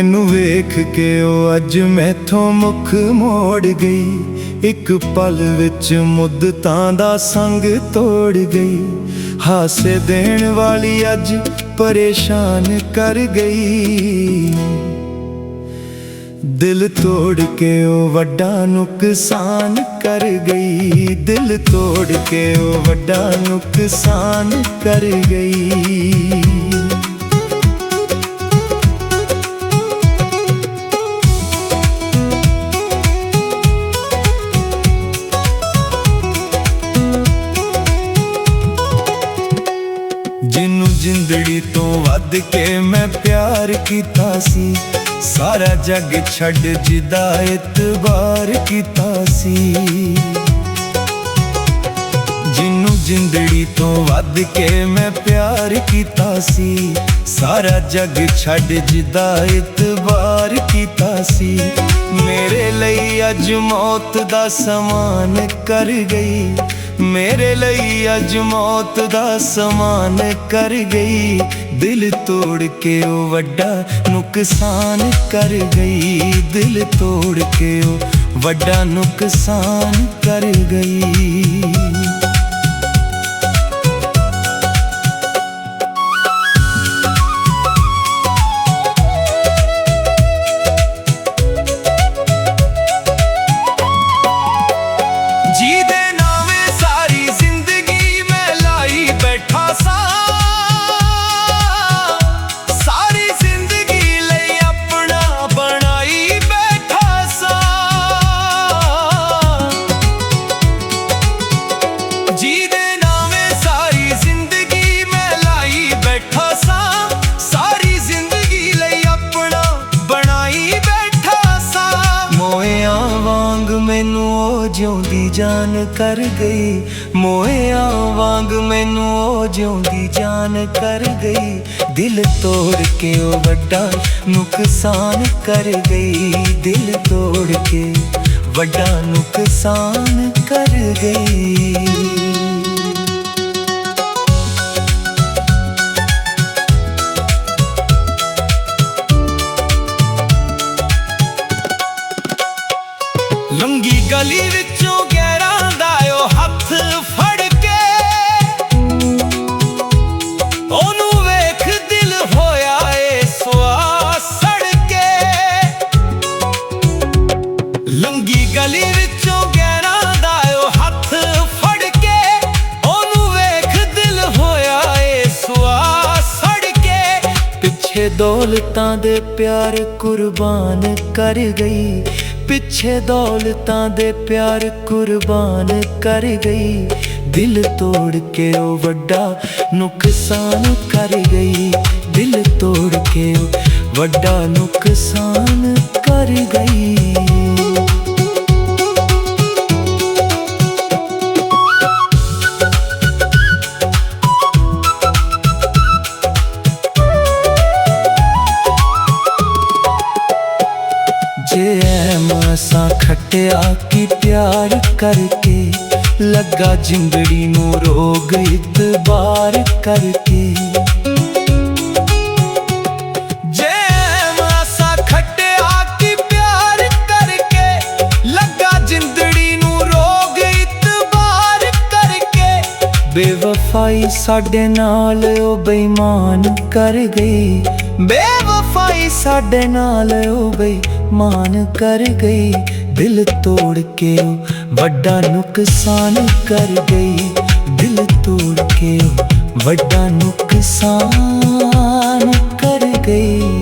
मैनू वेख के ओ अज मैथों मुख मोड़ गई। एक पल विच मुद्दतां दा संग तोड़ गई। हासे देण वाली अज परेशान कर गई। दिल तोड़ के ओ वड्डा नुकसान कर गई। दिल तोड़ के ओ वड्डा नुकसान कर गई। जिन्नू जिंदड़ी तो वध के मैं प्यार कीता सी। सारा जग छड़ जिदा इतबार कीता सी। जिन्नू जिंदड़ी तो वध के मैं प्यार कीता सी। सारा जग छड़ जिदा इतबार कीता सी। मेरे लई अज मौत दा समान कर गई। मेरे लई अज मौत दा समान कर गई। दिल तोड़ के ओ वड्डा नुकसान कर गई। दिल तोड़ के ओ वड्डा नुकसान कर गई। मैनू ओ जिउंदी जान कर गई। मोया वांग मैनू ओ जिउंदी जान कर गई। दिल तोड़ के ओ वड्डा नुकसान कर गई। दिल तोड़ के वड्डा नुकसान कर गई। लंगी गली विचों गैरां दा ओ हथ फड़ के ओनू वेख दिल होया ए सुआ सड़ के। लंगी गली विचों गैरां दा ओ हथ फड़ के ओनू वेख दिल होया ए सुआ सड़ के। पिछे दौलतां दे प्यार कुर्बान कर गई। पिछे दौलतां दे प्यार कुर्बान कर गई। दिल तोड़ के ओ वड्डा नुकसान कर गई। दिल तोड़ के ओ वड्डा नुकसान कर गई। असा खटिया की प्यार करके लगा जिंदड़ी नू रोग इतबार करके। जे असा खटिया की प्यार करके लगा जिंदड़ी नू रोग इतबार करके। बेवफाई साडे नाल ओ बेईमान कर गई। बेवफाई साडे नाल ओ बेईमान कर गई। दिल तोड़ के ओ वड्डा नुकसान कर गई। दिल तोड़ के ओ वड्डा नुकसान कर गई।